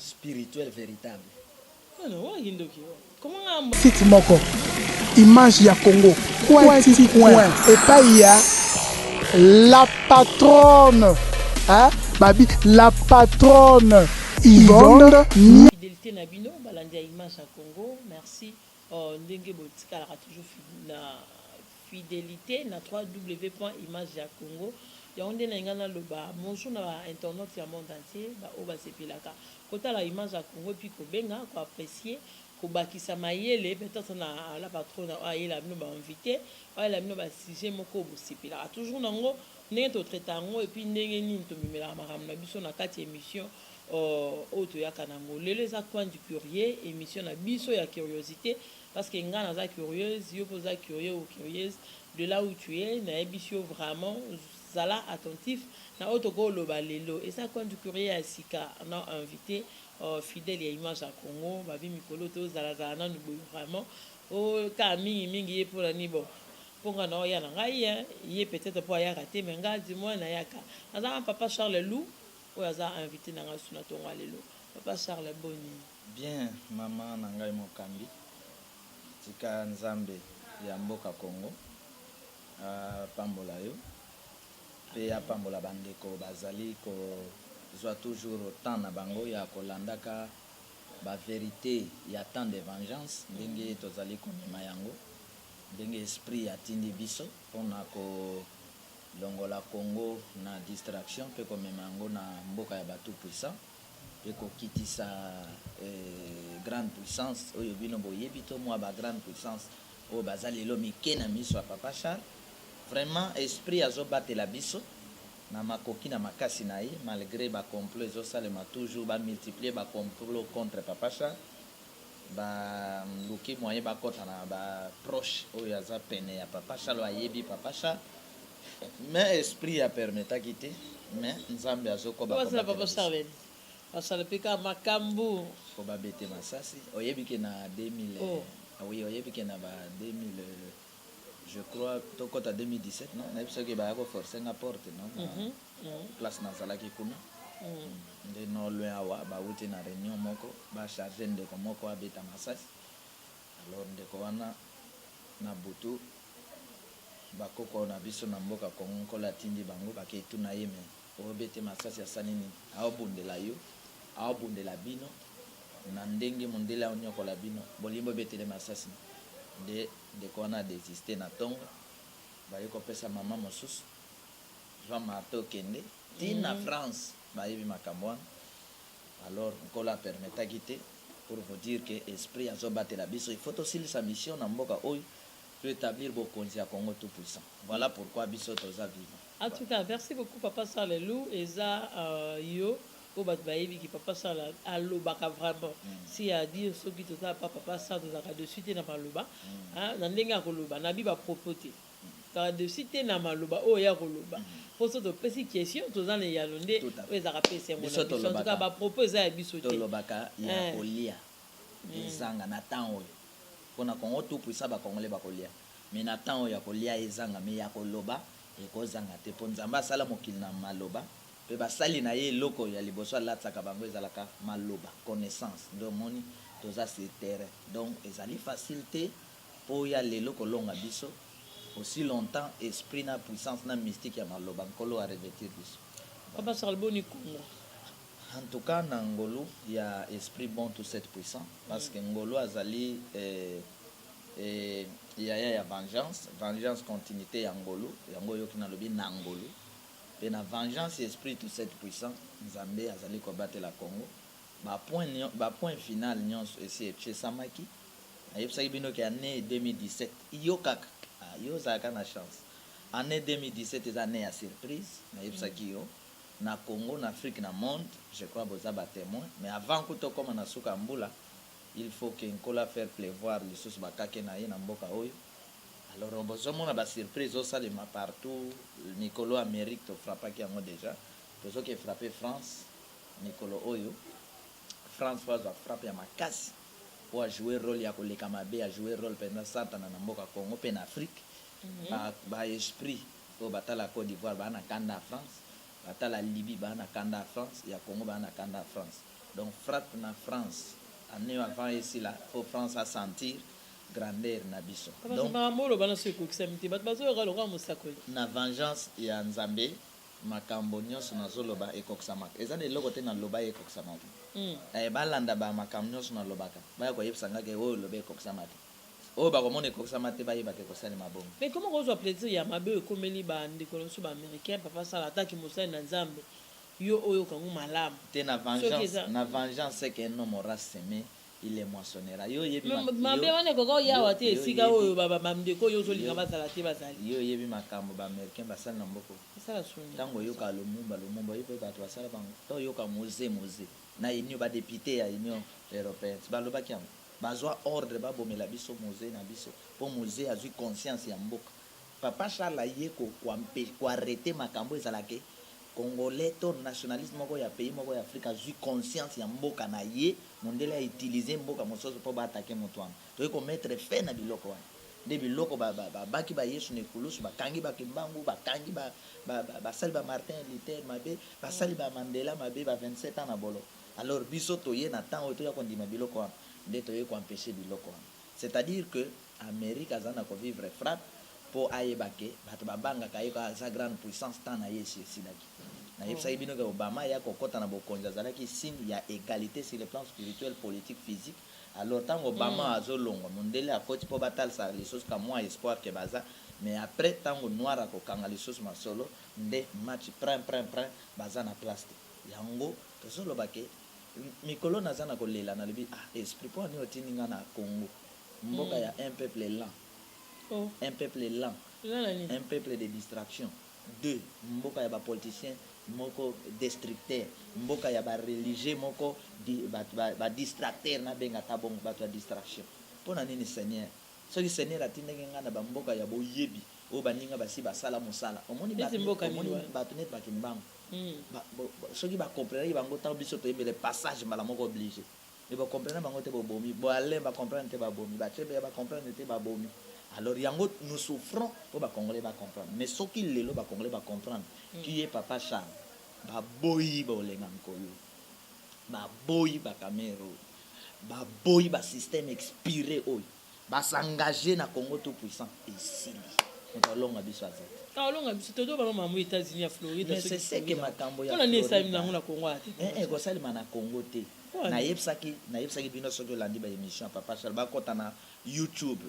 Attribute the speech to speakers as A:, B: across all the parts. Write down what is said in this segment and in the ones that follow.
A: spirituel véritable.
B: Comment site moko image ya Congo point et pas il y a la patronne hein babi la patronne Yvonne
C: fidélité nabino balandia image ya Congo merci ndenge botika la toujours na fidélité na 3w.image ya Congo ya onde na ngana loba bonjour na internet ya monde entier ba o ba sepelaka kota la image ya Congo puis ko benga ko apprécier ko bakisa mayele peut-être na la patronne ayela bino ba invité ayela bino ba sujet moko bo sepelaka toujours nango ndenge to traitango et puis ndenge nini to mimela makambo na biso na kati émission auto ya kanango lelo eza coin du curieux émission na biso ya curiosité parce que nga naza curieuse yo poza curieux ou curieuse de là où tu es na émission vraiment zala attentif na auto ko loba lelo et ça coin du curieux ya sika na invité fidèle ya image ya Congo babi mikolo to zala zala na nubo vraiment o ka mingi ye pour la ni bon ponga na ya na ngai ye peut-être pour ya rater mais nga dis-moi na yaka naza papa Charles Lou ou aza invité na ngasu na tonga lelo papa Charles Boni
A: bien mama na ngai mokambi tika nzambe ya mboka Congo pambola yo pe apambola bandeko bazali ko zwa toujours autant na bango ya kolandaka ba vérité ya temps de vengeance ndenge tozali komema yango ndenge esprit ya tindi biso pona ko longola Congo na distraction pe komema yango na mboka ya batu puissant pe kokitisa grande puissance oyo bino boyebi to mwa ba grande puissance oyo bazali lelo mike na miso ya papa Charles vraiment esprit azobatela biso na makoki na makasi na ye malgré ba complot ezosalema toujours ba multiplier ba complot contre papa Charles ba luki moyen bakota na ba proche oyo aza pene ya papa Charles ayebi papa Charles mais esprit a permetaki te mais nzambe azokoba
C: papa Charles asala peka makambu
A: ko babete masasi oyebi ke na 2000 oui oyebi ke na ba 2000 je crois tokota 2017 non na biso ke ba ko forcer nga porte non place na zalaki kuna nde no loin awa ba wuti na réunion moko ba charger ndeko moko abeta masasi alors ndeko wana na butu bakoko na biso na mboka Kongo kola tindi bango baketu na ye me obete masasi asani nini aobundela yo aobundela bino na ndenge mondele onyokola bino bolimbo betele masasi de kona désisté na tongo baye kopesa mama mosusu Jean Marteau kende tina France bayebi makambo wana alors nkola permetaki te pour vous dire que esprit azobatela biso il faut aussi sa mission na mboka oyo pour établir bokonzi ya Congo tout puissant voilà pourquoi biso toza vivant.
C: En tout cas merci beaucoup papa Charles Lou eza yo o bat bayebi ki papa Charles alobaka vraiment si a dire soki toza papa Charles tozaka de suite na maloba na ndenge ya koloba na biba propoté ka de suite na maloba o ya koloba poso to pesi question toza na ya londe o ezaka pesi mo na biso en tout cas ba proposer ya biso te
A: tolobaka ya kolia ezanga na temps oyo pona Congo tout puissant ba congolais ba kolia mais na temps oyo ya kolia ezanga mais ya koloba ekozanga te po nzambe asala mokili na maloba pe basali na ye eloko ya liboso alatsaka bango ezalaka maloba connaissance donc moni toza sur terrain donc ezali facilité po ya lelo kolonga biso aussi longtemps esprit na puissance na mystique ya maloba nkolo a revêtir biso
C: papa Charles Boni Congo
A: en tout cas na ngolu ya esprit bon tout cette puissant parce que ngolu azali ya vengeance continuité ya ngolu yango yoki na lobi na ngolu pe na vengeance esprit tout cette puissant nzambe azali kobatela Congo ba point final nyonso esi echesamaki ayebisaki bino ke année 2017 yo kaka yo zaka na chance année 2017 eza année ya surprise ayebisaki yo na Congo na Afrique na monde je crois boza ba témoin mais avant que to koma na suka mbula il faut que nkola faire pleuvoir lisusu bakake na ye na mboka oyo alors bozomona ba surprise osalema partout Nicolo Amérique to frappaki yango déjà tozo ke frapper France Nicolo oyo France va frapper ya makasi pour jouer rôle ya koleka mabe a jouer rôle pendant satana na mboka Congo pe na Afrique ba esprit o batala Côte d'Ivoire ba na kanda France batala Libye ba na kanda France ya Congo ba na kanda France donc frappe na France année avant ici là pour France à sentir grandeur na biso
C: donc
A: na vengeance ya Nzambe makambo nyonso nazoloba ekokisamaka eza na eloko te na loba ekokisamaka balanda ba makambo nyonso na lobaka baya koyebisanga ke oyo loba ekokisama te oyo bakomona ekokisama te bayebaka ekosalema bongo.
C: Mais comment kozwa plaisir ya mabe ekomeli bandeko nyonso baaméricain papa sala ataki mosali na Nzambe yo oyo kango malamu
A: te na vengeance c'est qu'un homme aura semé il est moissonnera yo yebi
C: mabe wana koko yawa te esika oyo bandeko oyo ozolinga bazala te bazali
A: yo yebi makambo baaméricain basali na mboko
C: basala soni
A: ntango oyoka lumumba oyo bato basala bango to oyoka moze na union badepute ya union européenne balobaki yango bazwa ordre babomela biso moze na biso mpo moze azwi conscience ya mboka papa Charles aye koarrete makambo ezalaki congolais to nationalisme moko ya pays moko ya Afrika azwi conscience ya mboka na ye mondele a utiliser mboka mosusu mpo baatake moto wana toyei komettre fin na biloko wana nde biloko baki bayesu na ekulusu bakangi bakimbangu bakangi basali ba Martin Luther mabe basali ba Mandela mabe ba 27 ans na bolo alors biso toye na temps oyo toya kondima biloko wana nde toyei koempêcher biloko wana c'est-à-dire que Amérique aza na kovivre frappe mpo ayebake bato babangaka ye aza grande puissance tant na ye esilaki nayebisaki bino ke Obama ya kokɔta na bokonzi azalaki signe ya égalité sur le plan spirituel politique physique alors ntango Obama azolongwa mondele akoti mpo batalisa lisusu ka mwa espoir ke baza mais après ntango noir akokanga lisusu masolo nde match prin baza na place te yango tozoloba ke mikolo naza na kolela nalobi esprit mpo ani otininga na Congo mboka ya un peuple lent un peuple lent un peuple de distraction deux mboka ya bapoliticien moko destructeur mboka ya bareligieux moko badistracteur nabengata bongo bato ya distraction mpona nini Seigneur soki Seigneur atindaki ngai na bamboka ya boyebi oyo baninga basi basala mosala omoni bato neti bakimbango soki bakomprendaki bango ntango biso toyebele passage mbala moko oblige me bakomprendre bango te bobomi boalin bakomprendre te babomi batrebe bakomprendre te babomi alors yango nous souffrons pour bakongolais comprendre mais soki lelo bakongolais comprendre qui est papa Charles baboyi baolenga nkoyo baboyi bakamero baboyi basystème expiré oyo basengage na Congo tout puissant esili otalonga biso azate
C: kalonga biso todo bana mamu États-Unis ya Floride
A: mais c'est ce que makambo ya
C: Floride on est sami nango na Congo ate
A: ekosalima na Congo te nayebisaki bino soki olandi ba émission ya papa Charles bakota na YouTube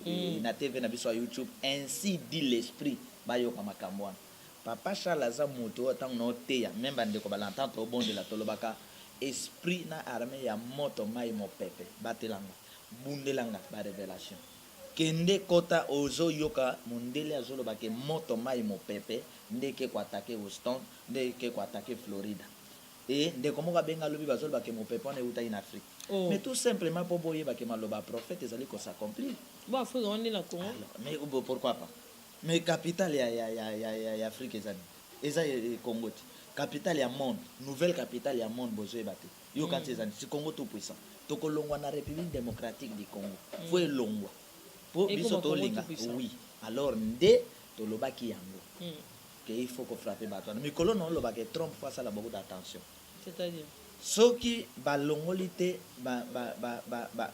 A: na TV na biso ya YouTube ainsi dit l'esprit bayoka makambo wana papa Charles aza moto oyo ntango na oteya même bandeko balantante obondela tolobaka esprit na armée ya moto mai mopepe batelanga bundelanga barévélation kende kota ozoyoka mondele azolobake moto mai mopepe ndeke koatake Houston ndeke koatake Florida et ndeko moko abenga lobi bazolobake mopepe wana eutaki na Afrique mais tout simplement mpo boyebake maloba prophète ezali kosaccomplir
C: bon Afrique on est na Congo
A: mais pourquoi pas mais capitale ya Afrique eza Congo te capitale ya monde nouvelle capitale ya monde bozoyeba te yo kati ezali si Congo tout puissant tokolongwa na République démocratique du Congo fo elongwa po biso tolinga oui alors nde tolobaki yango que il faut qu'on frappe bato wana mikolo na olobaka Trump fo asala beaucoup d'attention
C: c'est-à-dire
A: soki balongoli te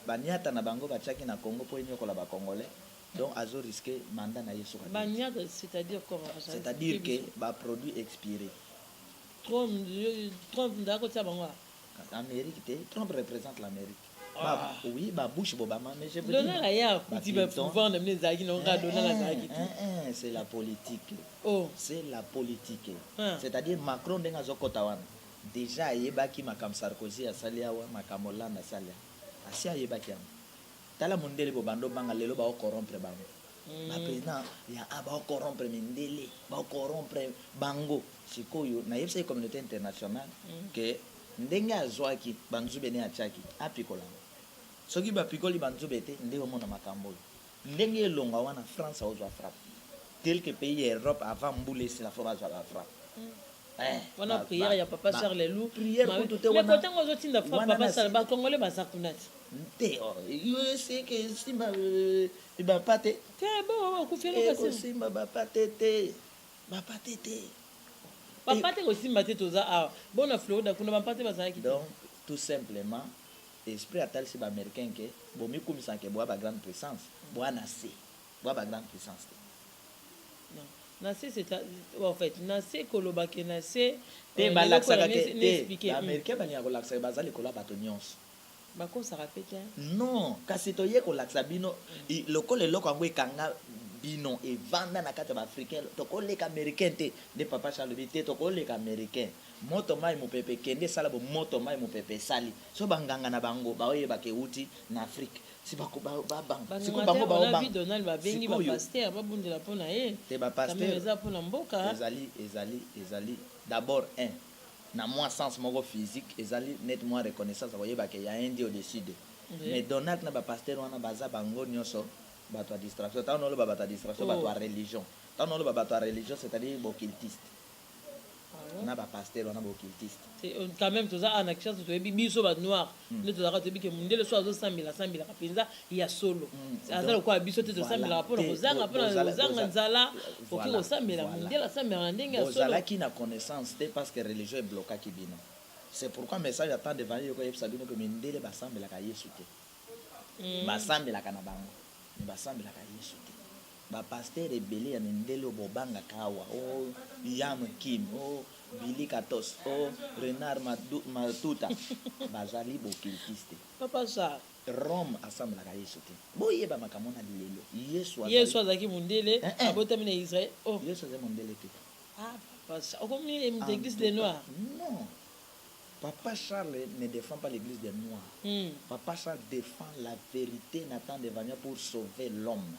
A: baniata na bango batiaki na Congo mpo enyokola bakongolais donc azo risqué mandat na yesu
C: baniata c'est-à-dire comment
A: c'est-à-dire que produit expiré
C: Trump ndako tia bango
A: Amérique te Trump représente l'Amérique oui Bush Obama mais je veux
C: dire Donald ya kuti ba pouvoir na mnezaki no nga Donald azaki
A: c'est la politique c'est la politique
C: c'est-à-dire
A: Macron ndenga zokota wana déjà yebaki makam Sarkozy asali awa makam Hollande asali asi ayebaki yango tala mondele bo bando banga lelo ba corrompre bango ba président ya ba corrompre mindele ba corrompre bango sikoyo na yebisa communauté internationale que ndenge azwaki banzube ne achaki apikolanga soki bapikoli banzube te nde omona makambo ndenge elonga wana France ozwa frappe tel que pays Europe avant mbule c'est la fois azwa la frappe
C: wana prière ya papa Charles Lelou
A: prière ko tout wana
C: mais kotango zotinda frappe papa Charles ba congolais ba sakunati
A: te yo c'est que simba ba pate
C: te bon ku felo ka
A: simba ba pate te
C: bapate kosimba te toza awa bona Florida kuna bapate bazalaki
A: donc tout simplement esprit atalisi baaméricain ke bomikumisa ke boa bagrande puissance boa na se boa bagrande puissance
C: non na se c'est en fait na se kolobake na se
A: te balakisaka te baaméricain balinga kolakisaka baza likolo ya bato nyonso
C: bakosaka pe te
A: non kasi toye kolakisa bino lokola eloko yango ekanga bino evanda na kati ya baafricain tokoleka américain te nde papa charlobi te tokoleka américain moto mai mopepe kende esala bo moto mai mopepe esali so banganga na bango baoyebaka euti na afrique siko bango baobanga
C: donald babengi bapaster babundela mpo na ye
A: te bapaster
C: eza mpo na mboka
A: ezali d'abord un na moi sens moko physique ezali net moi reconnaissance akoyebaka ya un dieu au-dessus de mais donald na bapaster wana baza bango nyonso bato ya distraction ntango noloba bato ya distraction bato ya religion ntango noloba bato ya religion c'est-à-dire boccultiste na bapaster wana boccultiste
C: quand même toza ana kichasa toyebi biso banoir nde tozalaka toyebi ke mundele so azosambelaka mpenza ya solo aza lokola biso te tosambelaka mpona kozanga nzala oki kosambela mundele asambelaka na ndenge ya solo
A: ozalaki na connaissance te parce que religion eblokaki bino c'est pourquoi message ya temps devant yo koyebisa bino ke mindele basambelaka yesu te basambelaka na bango me basambelaka yesu te bapaster ebele ya mindele bobangaka awa o yam kim o Billy Katos, Renard Matuta, bazali boccultiste.
C: Papa ça.
A: Rome assemble la Yesu te. Boye ba makamona lelo.
C: Yesu azaki mundele, abota mina Israël. Oh,
A: Yesu azaki mundele te.
C: Ah, papa ça. Comme l'église des noirs.
A: Non. Papa Charles ne défend pas l'église des noirs. Papa Charles défend la vérité n'attend de venir pour sauver l'homme.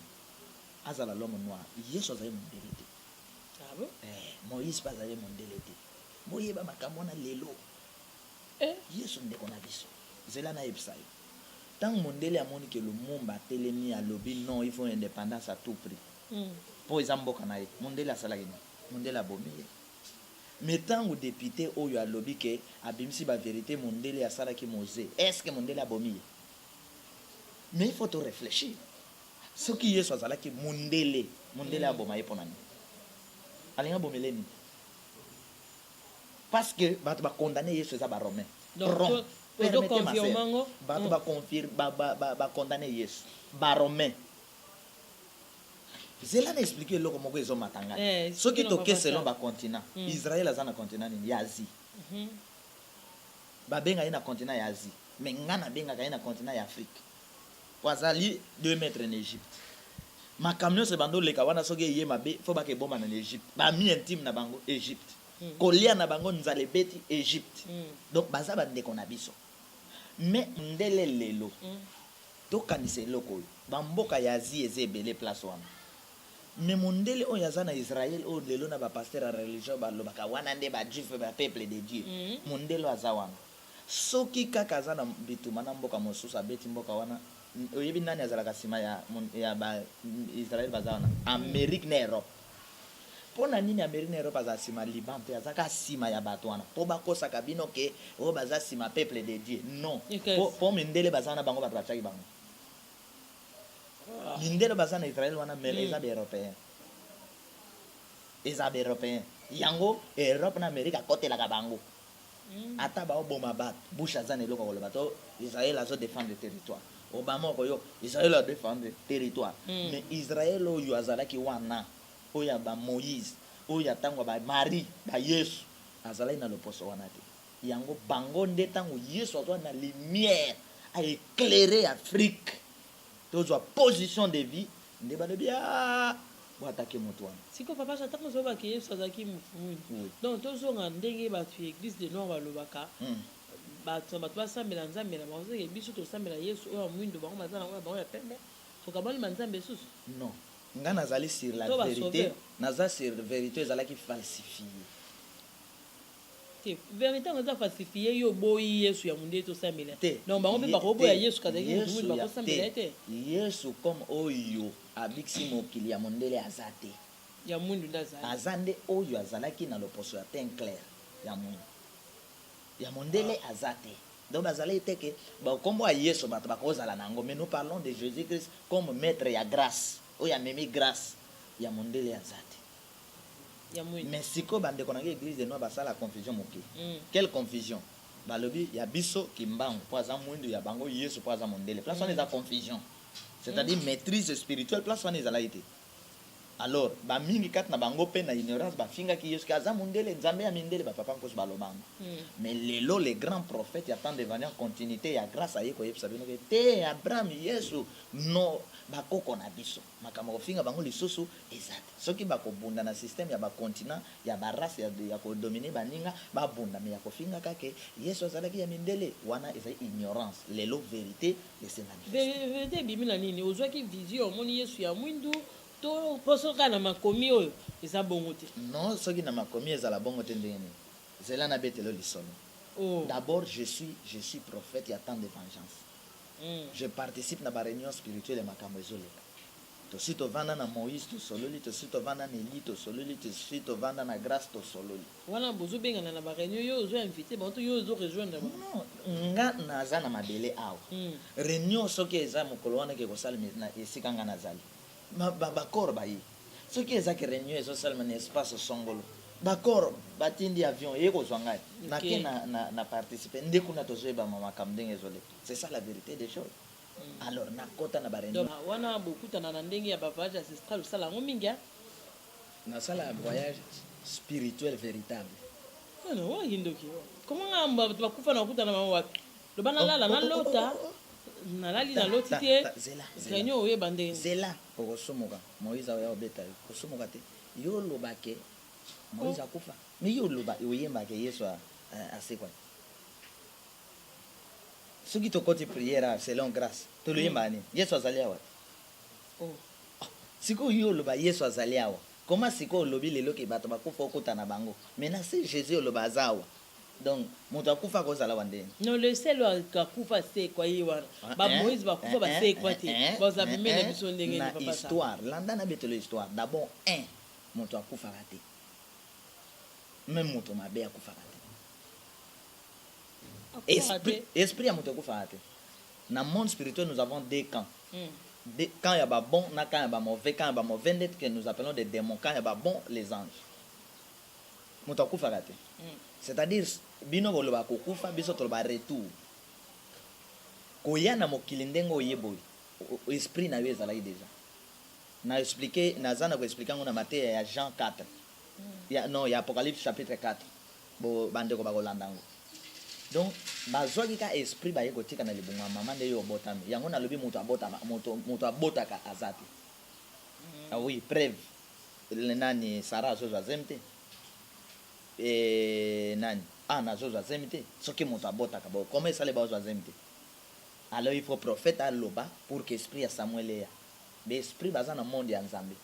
A: Azala l'homme noir. Yesu azaki mundele te.
C: Ah bon?
A: Moïse pas allé mondele te. Boyeba makambo na lelo. Yesu ndeko na biso. Zela na yebsayo. Tant mondele amoni que le monde a telemi à lobby non, il faut indépendance à tout prix. Pour ezamboka na ye. Mondele asala gini. Mondele abomi. Mais tant au député oyo a lobby que abimisi ba vérité mondele asala ki Mosé. Est-ce que mondele abomi? Mais il faut te réfléchir. Ce qui Yesu azala ki mondele aboma ye ponani. Alinga bomeleni parce que bato ba condamner Yesu eza ba romain donc bato ba confirme ba condamner Yesu ba romain zela na expliquer loko moko ezo matanga soki toke selon ba continent Israël aza na continent ni ya Asie ba benga na continent ya Asie mais ngana benga na continent ya Afrique wazali 2 mètres en Égypte ma camion se bando le kawana soge ye mabe fo ba ke bomba na Égypte ba mi intime na bango Égypte kolia na bango nzale beti Égypte donc baza ba ndeko na biso mais ndele lelo to kanise loko ba mboka ya Asie ezebele place wana mais mondele o yaza na Israël o lelo na ba pasteur a religion ba lobaka wana nde ba juif ba peuple de Dieu mondele aza wana soki kaka za na bituma na mboka mosusu abeti mboka wana oyebi nani azalaka nsima ya ba Israël baza wana Amérique na Europe mpona nini Amérique na Europe aza nsima Liban mpe azaka nsima ya bato wana mpo bakosaka bino ke oyo baza nsima peuple de Dieu non mpo mindele baza na bango bato batiaki bango mindele baza na Israël wana mele eza baeuropéen yango Europe na Amérique akotelaka bango ata baoboma bato bush aza na eloko koloba to Israël azo défendre le territoire Obama koyo Israël a défendu territoire mais Israël oyo azalaki wana oya ba Moïse oya tango ba Marie ba Yesu azalaki na loposo wana te yango bango nde tango Yesu azwa na lumière a éclairer Afrique tozwa position de vie nde balobi boatake moto wana
C: siko papa chatango zo ba ke Yesu azalaki mufumuni donc tozonga ndenge bato église de Nord balobaka bato basambela nzambe na bango ke biso tosambela Yesu oyo mwindo bango bazana oyo bango ya pembe tokabali manzambe susu
A: non nga nazali sur la vérité naza sur vérité ezalaki falsifié
C: te vérité ngo za falsifié yo boyi Yesu ya munde tosambela donc bango mpe bakoboya Yesu kazaki mwindo bakosambela te
A: Yesu comme oyo abiksi mokili ya mondele azate
C: ya mwindo ndazali
A: azande oyo azalaki na loposo ya teint clair ya mwindo ya mondele azate donc bazali teke ba kombo a Yesu bato bakozala nango mais nous parlons de Jésus-Christ comme maître ya grâce o ya memi grâce ya mondele azate
C: ya mwindo
A: mais siko bande konanga église de noi basala confusion moke quelle confusion balobi ya biso kimbangu po aza mwindu ya bango yesu po aza mondele place wana eza confusion c'est-à-dire maîtrise spirituelle place wana ezalaki te alors bamingi kati na bango mpe na ignorance bafingaki yesu ke aza mondele nzambe ya mindele bapapa nkoso balobanga mais lelo les grands prophètes ya temps devani en continuité ya grâce aye koyebisa bino ke te abraham yesu no bakoko na biso makambo kofinga bango lisusu eza te soki bakobunda na système ya bacontinent ya barace ya kodomine baninga babunda me ya kofinga kake yesu azalaki ya mindele wana ezali ignorance lelo vérité
C: vérité ebimi na nini ozwaki vision omoni yesu ya mwindu to poso kaka na makomi oyo eza bongo te
A: non soki na makomi ezala bongo te ndenge nini zela na betelo lisolo d'abord je suis prophète ya temps de vengeance je participe na baréunion spirituelle ya makambo ezoleka tosi tovanda na moïse tosololi tosi tovanda na eli tosololi tosi tovanda na grâce tosololi
C: wana bozobengana na baréunion yo ozoinvite banto yo ozorejoindre
A: nga naza na mabele awa réunion soki eza mokolo wana ke kosalema na esika nga nazali bakor baye soki ezaki réunion ezosalema na espace songolo bakor batindi avion eye kozwa ngai nake na participe nde kuna tozoyebama makambo ndenge ezoleka c'est ça la vérité des choses alors nakota na baréunion
C: wana bokutana na ndenge ya bavoyage ancestral osala yango mingi
A: nasala voyage spirituel véritable
C: wakindoki comment bato bakufa na bakutana bango wapi loba nalala nalota nalali naloti te réunion oyeba ndenge
A: zela okosomoka moïse oya obeta yo kosomoka te yo olobake moïse akufa me yo oloba oyembake yesu asekwa soki tokoti prière selon grâce toloyemba nini yesu azali awa sikoyo yo oloba yesu azali awa koma sikoyo olobi lelo ke bato bakufa okuta na bango maintenant se jésus oloba aza awa donc moto akufa kozala wa ndeni
C: non le sel akufa sekwa ye wana bamoïse bakufa basekwa te bazabimela biso ndenge
A: na histoire landa na betelo histoire d'abord moto akufaka te même moto mabe akufaka te esprit ya moto akufaka te na monde spirituel nous avons deux camps quand il y a ba bon na quand il y a ba mauvais quand il y a ba mauvais net que nous appelons des démons quand il y a ba bon les anges moto akufaka te c'est-à-dire bino boloba kokufa biso toloba retour koya na mokili ndenge oyeboyi esprit na yo ezalaki déjà na expliqué naza na koexplike yango na Matthieu ya Jean 4 ya Apocalypse chapitre 4 bo bandeko bakolanda yango donc bazwaki ka esprit baye kotika na libunga ya mama nde yo obotami yango nalobi moto abotaka aza te oui preuve nani Sara azozwa zemi te nani nazozwa zemi te soki moto abotaka bo comment esale bazozwa zemi te alors il faut prophète aloba pour que esprit ya Samuel eya be esprit baza na monde ya Nzambe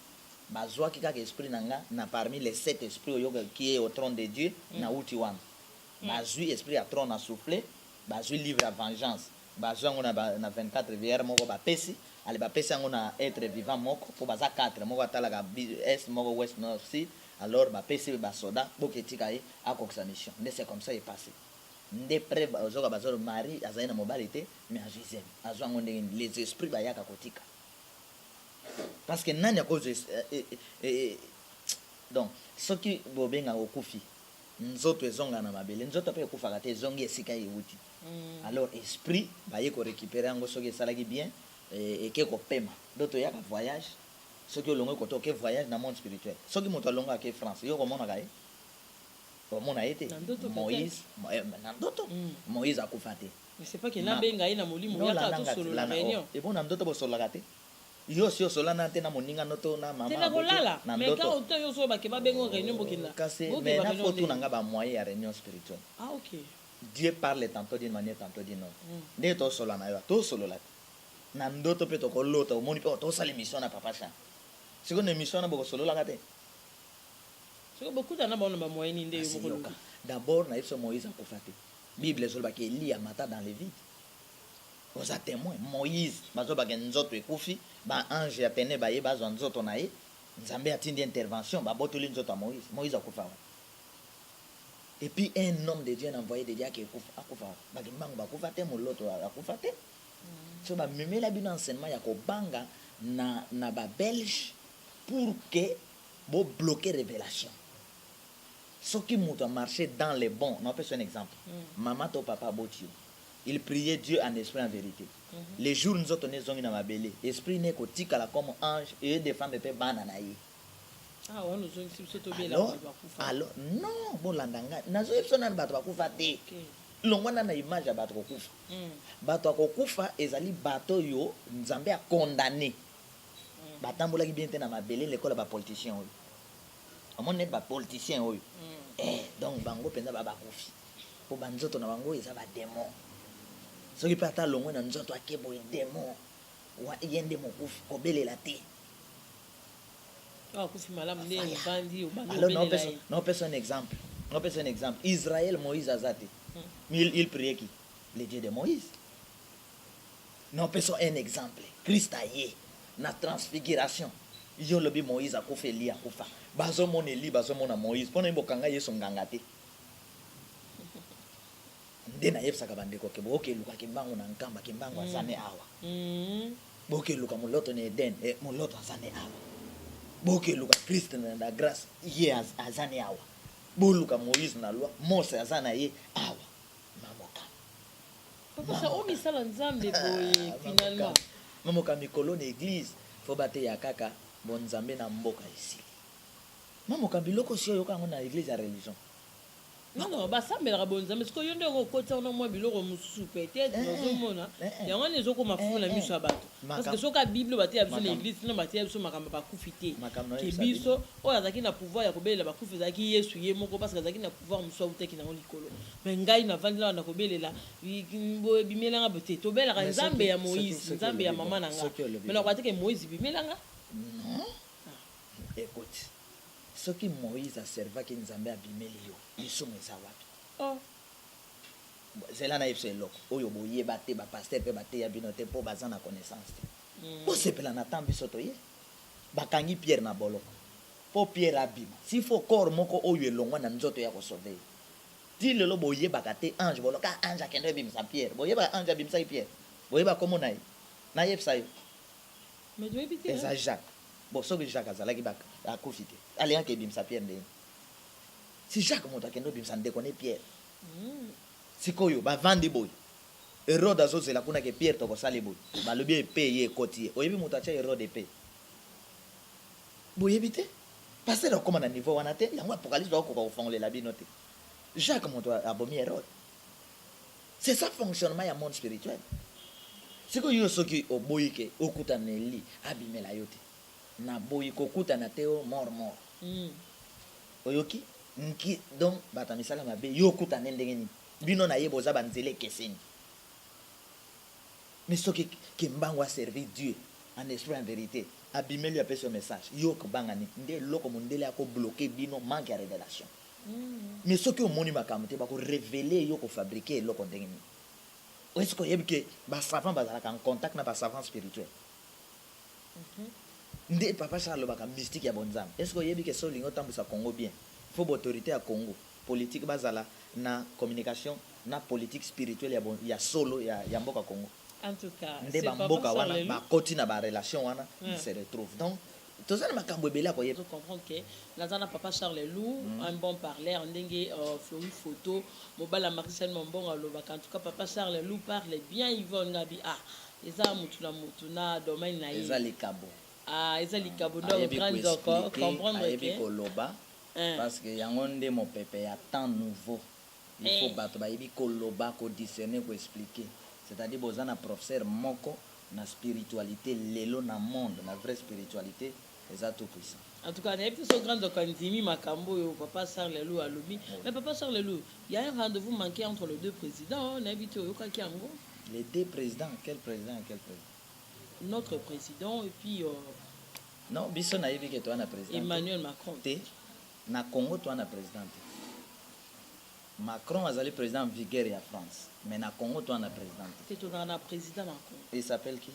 A: bazwaki kaka esprit na nga na parmi les 7 esprits oyo qui est au trône de Dieu na uti wana bazwi esprit ya trône a soufflé bazwi livre ya vengeance bazwi yango na 24 vierre moko bapesi ale bapesi yango na être vivant moko po baza 4 moko atalaka est moko west nord sud alors bapesi basoda boketika ye akokisa mission nde c'est comme ça est passé nde près ozoka bazolo Marie azali na mobali te mais a Jésus azwa yango ndenge les esprits bayaka kotika parce que nani akozo donc soki bobenga okufi nzoto ezonga na mabele nzoto pe ekufaka te ezongi esika euti alors esprit baye ko récupérer yango soki esalaki bien eke kopema doto yaka voyage soki olongo kotoke voyage na monde spirituel soki moto alonga ke France yo komonaka ye omona ye te Moïse na ndoto Moïse akufa te
C: mais c'est pas que na benga ye na molimo yaka to solo la réunion
A: et bon na ndoto bo solo la te yo si osolana te na moninga noto na mama
C: tena kolala mais quand on yo so ba ke ba bengo réunion bokina
A: kasi mais na foto nanga ba moyen ya réunion spirituelle
C: ok
A: Dieu parle tantôt d'une manière tantôt d'une autre nde to solana yo to solo la na ndoto pe to kolota omoni pe to sala mission na papa cha siko na mission na boko solo la te
C: siko bokuta na bona ba moyen nde yo boko
A: d'abord na yeso Moïse akufa te Bible ezoloba ke Elia mata dans les vides oza témoin Moïse bazobaka nzoto ekufi ba ange ya pene baye bazwa nzoto na ye Nzambe atindi intervention babotoli nzoto ya Moïse akufa et puis un homme de Dieu envoyé de Dieu qui akufa bakimbango bakufa te moloto akufa te so ba memela bino enseignement ya kobanga na ba belge pour que bo bloquer révélation Ce qui a marché dans les bons, on peut un exemple. Maman ou papa botio. Il priait Dieu en esprit en vérité. Les jours nous autres on est dans ma belle. Esprit n'est qu'au tika comme ange et défendre pe bananaï.
C: Ah on nous ont surtout bien
A: là. Alors non, bon landanga. Nazo epsona bato bakufa te. Longwana na image ya bato kokufa. Bato kokufa ezali bato yo Nzambe a condamné. Batambola ki bien te na mabele l'école ba politicien oyo. Amon net ba politicien oyo. Donc bango penza ba bakufi. Po banzoto na bango eza ba démon. Soki pe ata longwe na nzoto akebo démon. Wa yende mokufi kobelela te.
C: Ah kufi malamu nde bandi
A: alors non personne exemple. Non personne exemple. Israël Moïse azate. Il priait qui? Le Dieu de Moïse. Non personne un exemple. Christ aye. Na transfiguration yo lobi Moïse akufa Eli akufa bazo mona Eli bazo mona Moïse pona mbokanga Yesu nganga te ndena yebsaka bandeko ke boke luka kimbango na nkamba kimbango azane awa boke luka moloto ne Eden moloto azane awa boke luka Christ na la grâce ye azane awa boluka Moïse na loi Mose azana ye awa mamoka
C: papa ça o misala Nzambe boye finalement
A: mamoka mikolo na église faut bate ya kaka bon Nzambe na mboka ici mamoka biloko sio yoka ngo na église ya religion
C: non basambelaka bon Nzambe siko yo nde okokota ona mwa biloko mosusu peut-être ozomona yango wana ezokoma fufu na miso ya bato parce que soki bible bate ya biso na église sino bate ya biso makambo bakufi te ke biso oyo azalaki na pouvoir ya kobelela bakufi ezalaki Yesu ye moko parce que azalaki na pouvoir mosu auteki nango likolo mais ngai navandela na kobelela bimelanga bote tobelaka Nzambe ya Moïse Nzambe ya mama na nga mais nakoka te ke Moïse bimelanga
A: non écoute ce qui Moïse a servi qui Nzambe a bimeli yo biso meza wapi zela na yebso eloko oyo boyeba te ba pasteur pe bate ya bino te po baza na connaissance te po sepela na tambi soto ye bakangi Pierre na boloko po Pierre abima si faut corps moko oyo elongwa na nzoto ya ko sauver ti lelo boyeba te ange boloka ange akende bimisa Pierre boyeba ange bimisa Pierre boyeba komo na ye na yebsa yo
C: mais tu éviter
A: eza Jacques bon soki Jacques azalaki baka akufi te aliaki ebimisa Pierre ndeni si Jacques moto akende obimisa ndeko ne Pierre sikoyo bavandi boye Hérode azozela kuna ke Pierre tokosala boye balobi epe ye ekoti ye oyebi moto atya Hérode epe boyebi te pasteur akoma na niveau wana te yango apocalypse bakokoka kofongolela bino te Jacques moto abomi Hérode c'est ça fonctionnement ya monde spirituel sikoyo yo soki oboyi ke okutana na Eli abimela yo te na boyi kokutana te o mort oyoki nki donc bata misala mabe yo kutana ndenge nini bino na yebo za banzele keseni mais soki kimbango a servi Dieu en esprit en vérité abimeli a ce message yo ko bangani nde loko mondele ako bloquer bino manque ya révélation mais soki o moni makambo te ba ko révéler yo ko fabriquer loko ndenge nini est-ce que yebi ke ba savant bazalaka en contact na ba savant spirituel nde papa Charles baka mystique ya bonzam est-ce que yebi ke so lingo tambisa Congo bien faut autorité à Congo politique bazala na communication na politique spirituelle ya solo ya mboka Congo
C: en tout cas
A: nde ba mboka wana ba koti na ba relation wana se retrouve donc tout ça makambo ebele ko yeba
C: comprendre que nazana papa Charles Lou un bon parleur ndenge Flori photo mobala Marcel Mombonga lobaka en tout cas papa Charles Lou parle bien Yvonne Ngabi eza mutuna domaine na
A: eza likabo
C: eza likabo donc grand encore comprendre
A: que koloba parce que yango nde mon pépé ya temps nouveau il faut bato bayebi koloba ko discerner ko expliquer c'est-à-dire bozana professeur moko na spiritualité lelo na monde na vraie spiritualité eza tout puissant
C: en tout cas na epi so grande kandimi makambo yo papa Charles Lou alobi mais papa Charles Lou il y a un rendez-vous manqué entre les deux présidents na habité yo kaki yango
A: les deux présidents quel président et quel président
C: notre président et puis
A: non biso na yebi ke toi na président
C: Emmanuel Macron
A: te na Congo toi na président Macron azali président vigueur ya France mais na Congo toi na président
C: te to na président Macron
A: il s'appelle qui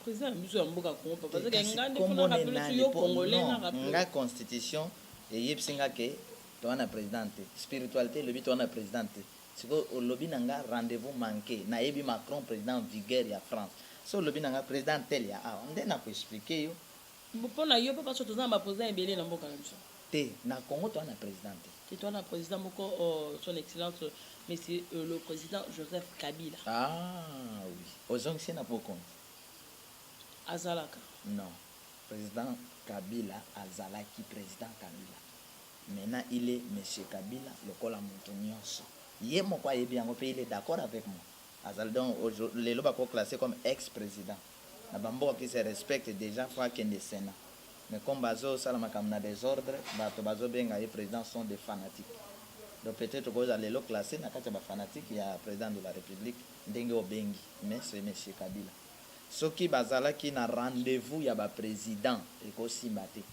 C: président biso ya mboka Congo papa parce que ngande pona rappeler yo congolais na rappeler
A: nga constitution et yebsinga ke toi na président spiritualité lobi toi na président siko lobi nanga rendez-vous manqué na yebi Macron président vigueur ya France so lobi nanga président tel ya nde na ko expliquer yo
C: mpona yo papa soto za ba président ebele na mboka na biso
A: te na Congo toi na président te.
C: Et toi le président moko son excellence monsieur le président Joseph Kabila.
A: Ah oui. Ozongisi na poko.
C: Azalaka.
A: Non. Président Kabila azalaki président Kabila. Maintenant il est monsieur Kabila lokola moto nyonso. Ye moko ayebi yango pe il est d'accord avec moi. Azal donc les loba ko classé comme ex-président. Na bambo qui se respecte déjà fois qu'il est Sénat. Mais comme bazo salama comme na désordre, bato bazo benga les présidents sont des fanatiques. Donc peut-être que vous allez le classer na kati ba fanatique il y a président de la République ndenge obengi mais c'est monsieur Kabila. Soki bazala qui na rendez-vous ya ba président et ko simbate.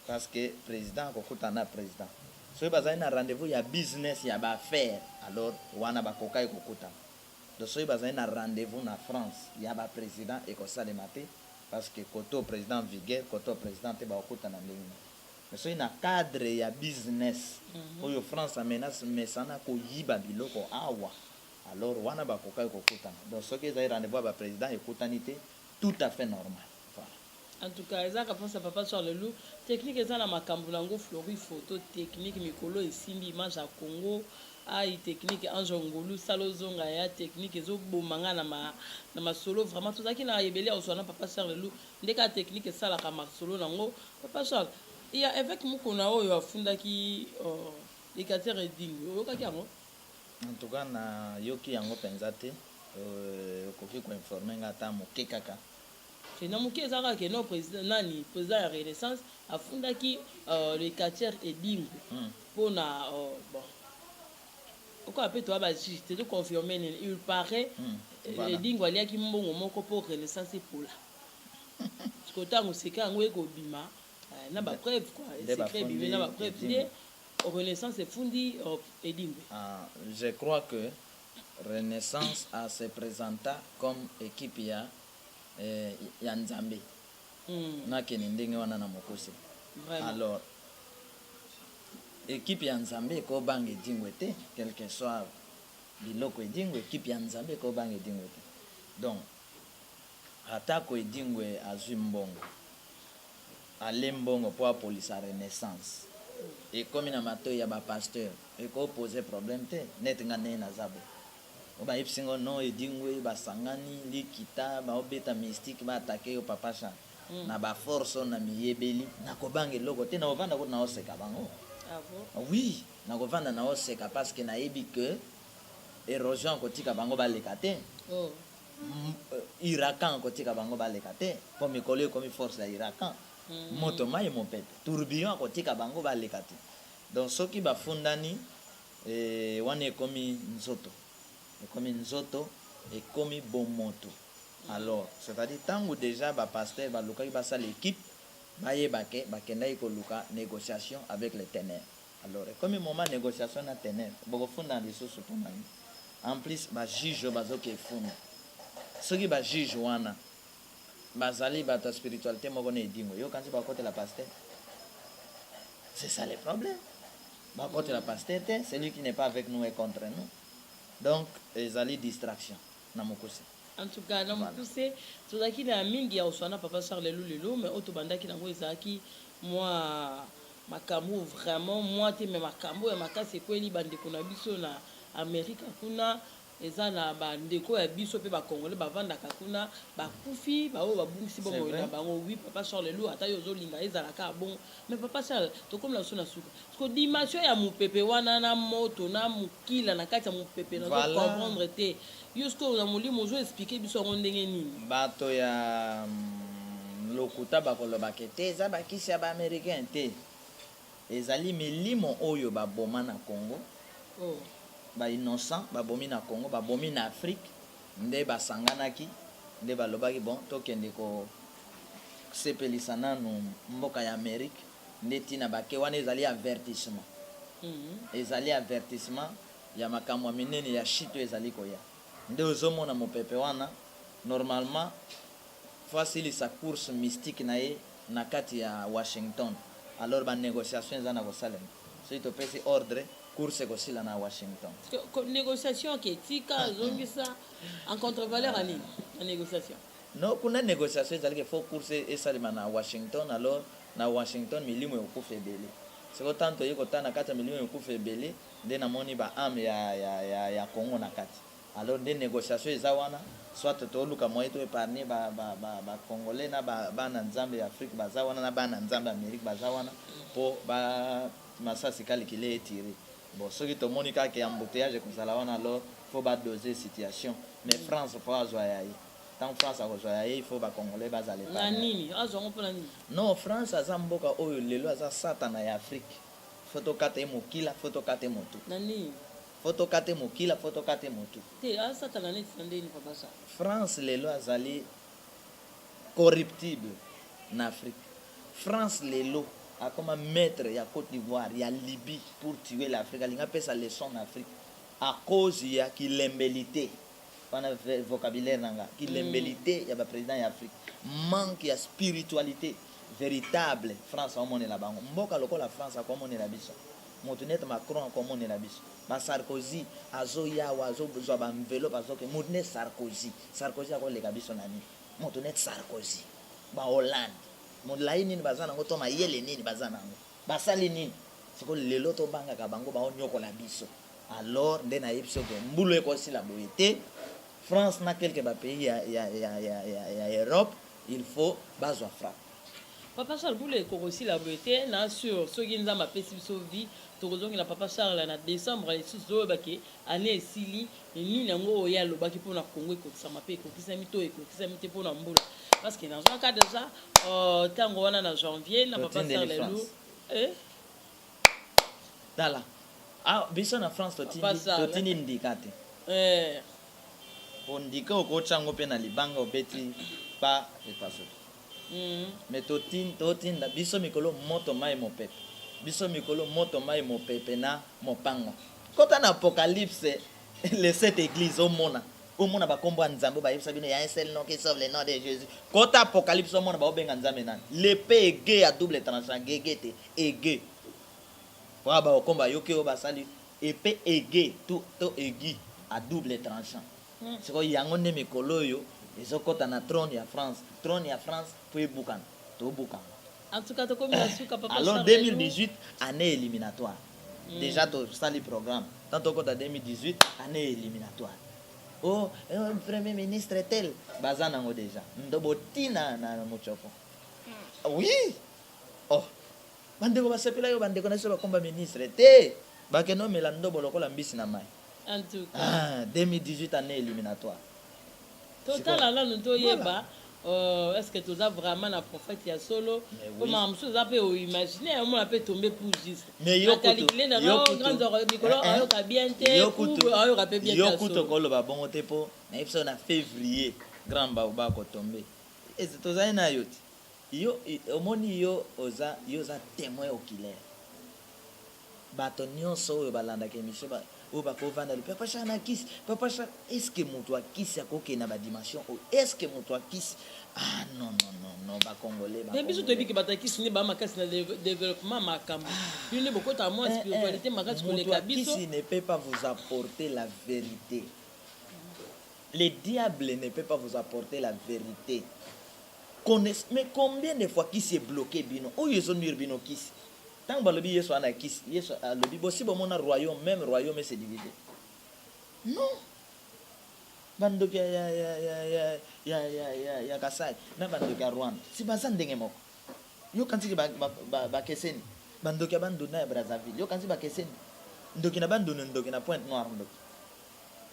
A: Parce que président ko kutana président. Soki bazala na rendez-vous ya business ya ba affaire alors wana ba kokai ko kutana. Donc soki bazala na rendez-vous na France ya ba président et ko salemate parce que koto président vigueur koto président te ba kutana ndenge. Mais soki na cadre ya business oyo France menace mesana ko yiba biloko awa alors wana ba kokai ko kutana. Donc soki ezali rendez-vous ba président ekutani te tout à fait normal.
C: En tout cas, ezaka pense papa sur le loup technique ezana makambo nango flori photo technique mikolo esimbi image ya Congo ai technique anjongolu salozonga ya technique ezobomanga na masolo vraiment tout ça qui na yebeli osona papa sur le loup ndeka technique sala ka masolo nango papa Charles il y a avec mukona oyo afundaki éducateur edingo okaki yango
A: en tout cas na yoki yango penza te koki ko informer ngata moke kaka
C: c'est na moke ezaka ke no président nani président ya Renaissance afundaki l'éducateur edingo pona bon pourquoi après toi ba juste de confirmer il paraît edingo aliaki mbongo moko pour Renaissance pour là parce que tango seka ngo ekobima na ba preuve quoi secret bimé na ba preuve bien Renaissance fundi edingo.
A: Je crois que Renaissance a se présenta comme équipe ya Nzambe na kene ndenge wana na mokose. Alors équipe ya Nzambe ko bange dingwe te quel que soit biloko edingwe équipe ya Nzambe ko bange dingwe te. Donc atako edingwe azwi mbongo alembongo pour police à Renaissance et comme na mato ya ba pasteur et ko poser problème te net ngane na zabo oba ipsingo no edingwe basangani likita ba obeta mystique ba attaquer au papa cha na ba force na miyebeli na ko bange loko te na ovanda ko na oseka bango.
C: Ah bon?
A: Oui na ko vanda na oseka parce que na yebi que érosion ko tika bango ba lekate.
C: Oh
A: Irakan ko tika bango ba lekate pour me coller comme force ya Irakan. Moto mai mon pète tourbillon ko tika bango ba lekate. Donc soki ba fundani wane komi nzoto. Ekomi nzoto ekomi bomoto. Alors c'est-à-dire tango déjà ba pasteur ba luka ba sa l'équipe ba yebake ba kenda ko luka négociation avec les ténèbres. Alors comme moment négociation na ténèbres boko funda lisusu pona en plus ba juge bazoke funda soki ba juge wana bazali ba ta spiritualité moko na edingo yo quand tu ba côté la pasteur c'est ça le problème ba côté la pasteur c'est lui qui n'est pas avec nous et contre nous. Donc ezali distraction na mokose.
C: En tout cas na mokose tozaki na mingi ya oswana papa Charles lelo mais otobandaki nango ezaki moi makambo vraiment moi te mais makambo ya makasi kweli bandeko na biso na Amérique kuna eza na bandeko ya biso pe ba congolais bavandaka kuna bakufi bao babungisi bongo na bango. Oui papa Charles lelo ata yo zolinga ezalaka bon mais papa Charles to comme la sona suka parce que dimension ya mupepe wana na moto na mukila na kati ya mupepe na zo comprendre te yusko na molimo zo expliquer biso ngo ndenge nini
A: bato ya lokuta bakoloba ke te eza bakisi ya ba américain te ezali milimo oyo baboma na Congo.
C: Oh
A: ba innocent babomi na Congo babomi na Afrique nde basanganaki nde balobaki bon tokende ko sepelisa nanu mboka ya Amérique nde tina bake wana ezali avertissement ezali avertissement ya makambo minene ya shito ezali koya nde ozomona mopepe wana normalement facile sa course mystique na ye na kati ya Washington. Alors ba négociation ezana ko salem so ito pesi ordre course kosila na Washington.
C: Négociation qui tika zongisa en contrevaleur à nini en négociation.
A: Non kuna négociation ezali ke faut course esalema na Washington alors na Washington milimo ekufa ebele siko tanto yiko tana kati milimo ekufa ebele nde namoni ba ame ya Congo na kati alors des négociations eza wana soit toluka moyen to épargner ba congolais na ba na nzambe Afrique baza wana na ba na nzambe Amérique baza wana po ba masasi kali kile étiré bon soki tomoni kaka embouteillage kozala wana alors faut ba doser situation mais France faut azwa yayi tant France akozwa yayi il faut ba congolais bazale
C: na nini azongo pona nini
A: non France aza mboka oyo lelo aza satana ya Afrique photo kate mokila photo kate motu
C: na nini
A: photo kate mokila photo kate motu
C: te satana neti ndeni papa ça
A: France lelo azali corruptible en Afrique France lelo a comme maître ya Côte d'Ivoire ya Libye pour tuer l'Afrique alinga pesa leçon en Afrique à cause ya kilembelité pana vocabulaire nanga kilembelité ya ba président ya Afrique manque ya spiritualité véritable France a monné la bango mboka lokola France a monné la biso moto net Macron a monné la biso ba Sarkozy azoya wazo zo ba enveloppe azoke moto net Sarkozy a ko le biso nani moto net Sarkozy ba Hollande moto la nini bazana ngo to mayele nini bazana ngo basali nini siko lelo to banga ka bango ba onyoko la biso alors nde na yebso ko mbulo e ko sila boyete France na quelques pays ya Europe il faut bazwa frappe
C: Papa Charles boule korosi la beauté na sur soki nzamba pesi biso vie tokozongi la Papa Charles na décembre les sous zo baki année esili ni nango oya lobaki pona Congo ko sama pe ko kisami to ko kisami te pona mbula parce que dans un cas de ça tango wana na janvier na Papa Charles lelo
A: dala biso na France totini ndikate ondika okochango pe na libanga obeti pa epaso mais totinda biso mikolo moto mai mopepe biso mikolo moto mai mopepe na mopango kota na apocalypse les sept églises au mona ba kombo nzambo ba yebisa bino ya un seul nom qui sauve le nom de Jésus kota apocalypse au mona ba obenga nzambe nani l'épée aiguë à double tranchant gegete aiguë wa ba komba yoke o basali épée aiguë to aiguë à double tranchant c'est quoi yango ne mikolo yo ezokota na trône ya France pour boucan to boucan
C: en tout cas to comme la suka Papa
A: alors 2018 année éliminatoire déjà to sali programme tant au côté 2018 année éliminatoire oh premier ministre tel bazana ngo déjà ndobotina na mochoko oui oh bandeko basepela yo bandeko na so bakomba ministre te bakeno melando bolokola mbisi na mai
C: en tout cas
A: 2018 année éliminatoire
C: total là nous to yeba est-ce que tu as vraiment la prophète ya solo comment monsieur ça peut imaginer on a peut tomber pour juste
A: mais yo
C: calculer dans grande Nicolas ayo ka bien te ayo ka bien te
A: yo kuto kolo ba bongo te po na ipso na février grand ba ko tomber et to za na yo yo omoni yo oza témoin oculaire bato nyonso oyo balanda ke mission ba o ba ko vanda le Papa Charles akisi Papa Charles est-ce que moto akisi akoke na ba dimension est-ce que moto akisi non ba congolais ba
C: biso to biki batakisi ni ba makasi na développement makambo bino beaucoup ta moins spiritualité makasi ko le kabiso
A: qui ne peut pas vous apporter la vérité le diable ne peut pas vous apporter la vérité mais combien de fois qui s'est bloqué bino o yeso nuire bino kisi tant balobi yeso ana kisi yeso alobi bosi bomona royaume même royaume s'est divisé non bandoki ya Kasai na bandoki ya Rwanda si baza ndenge moko yo kanti ba keseni bandoki ya banduna ya Brazzaville yo kanti ba keseni ndoki na banduna ndoki na Pointe Noire ndoki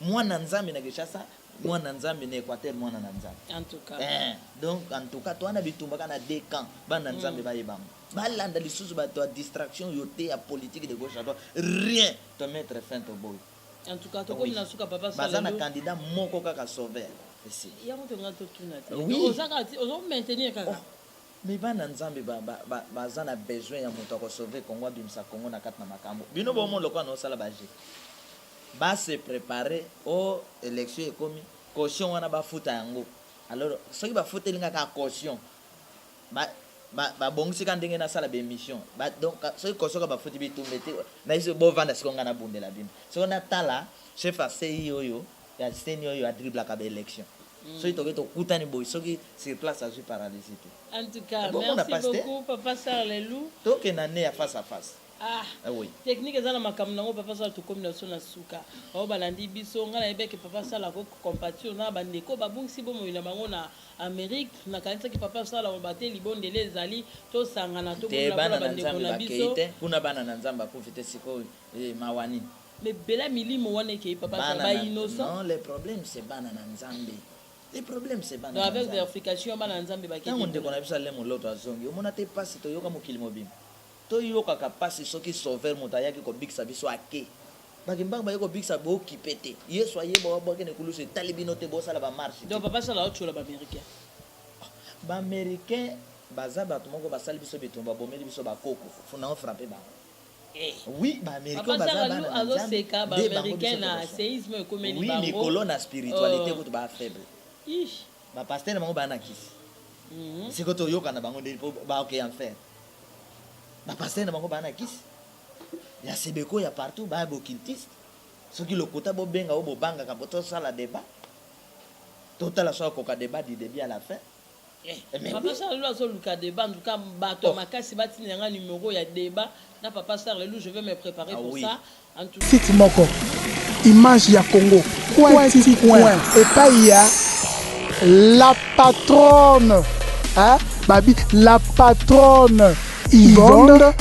A: mwana nzambe na Kinshasa mwana nzambe na Équateur mwana na nzambe
C: en tout cas
A: donc en tout cas to ana bitumba kana deux camps bana nzambe ba yebam balanda lisusu ba to distraction yote ya politique de gauche à droite rien to mettre fin to boy
C: en tout cas to comme na suka Papa Charles
A: bazana candidat moko kaka sauveur ici
C: ya moto ngato tuna te
A: oui
C: ozaka ozo maintenir kaka
A: mais bana nzambe bazana besoin ya moto ko sauver Congo bimsa Congo na kati na makambo bino bomo lokwa no sala baje ba se préparer aux élections ekomi caution wana ba futa yango alors soki ba futa linga ka caution ba bongisi ka ndenge na sala ba émission ba donc soki caution ka ba futi bitumete na iso bo vanda sikonga na bundela bino so na tala chef a CI oyo ya seni oyo a dribla ka ba élection soki toke tokutani boye soki sur place azwi paralysie te.
C: En tout cas,
A: Bon, on a
C: merci
A: pasteur.
C: beaucoup, Papa Sarr Lelou.
A: tokenda ne ya face à face.
C: Ah,
A: Oui.
C: technique eza na makambo nango Papa Sarr tokombination na suka. O balandi biso nga na yebeke Papa Sarr la ko compatir na bandeko babungisi bomoi na bango na Amérique na kanisa ki Papa Sarr la mobate libondele ezali to sangana to
A: te
C: bona
A: bana na
C: bandeko
A: nzambe
C: na
A: bakei
C: biso.
A: te kuna bana na nzambe akufite sikoyo mawani
C: Mais bela milimo wana ke Papa Sarr
A: Bana
C: ba
A: na-
C: innocent.
A: non le problème c'est bana na nzambe. Le problème c'est bana
C: Donc
A: na
C: avec
A: nzambe.
C: vérification bana nzambe ba
A: ntango ndeko na biso ale moloto azongi omona te pasi toyoka mokili mobimba toyokaka pasi soki sauver moto ayaki kobikisa biso ake bakembanga baye kobikisa bookipe te yesu ayeba wabwakene kulusu etali bino te bosala bamarshe
C: Donc Papa Sarr la ochola ba américain.
A: baaméricain baza bato moko basali biso bitumba bomeli biso bakoko funango frappe bango oui baaméricain
C: Papa
A: baza
C: Sarr
A: bana
C: Lelou
A: na
C: azo
A: nzambe
C: seka ba
A: nde bango
C: américain
A: biso
C: na
A: tokosa.
C: séisme ekomeli
A: oui
C: bango.
A: mikolo na spiritualité kutu bafaible
C: Ish.
A: bapaster na bango baa na kisi
C: Mhm.
A: siko toyoka na bango nde po baoke ya enfer bapaster na bango baa na kisi ya sebeko ya partout baya bokiltiste soki lokota bobenga o bobangaka po tosala débat totala so akoka débat du début à la fin. Mais
C: Papa
A: oui.
C: Sarr Lelou azoluka débat en tout cas bato makasi batini yanga numéro ya débat na Papa Sarr Lelou je vais me préparer
A: Ah
C: pour
A: oui.
C: ça en tout
B: site moko image ya Congo point epai ya la patronne, hein? Babi, la patronne Yvonne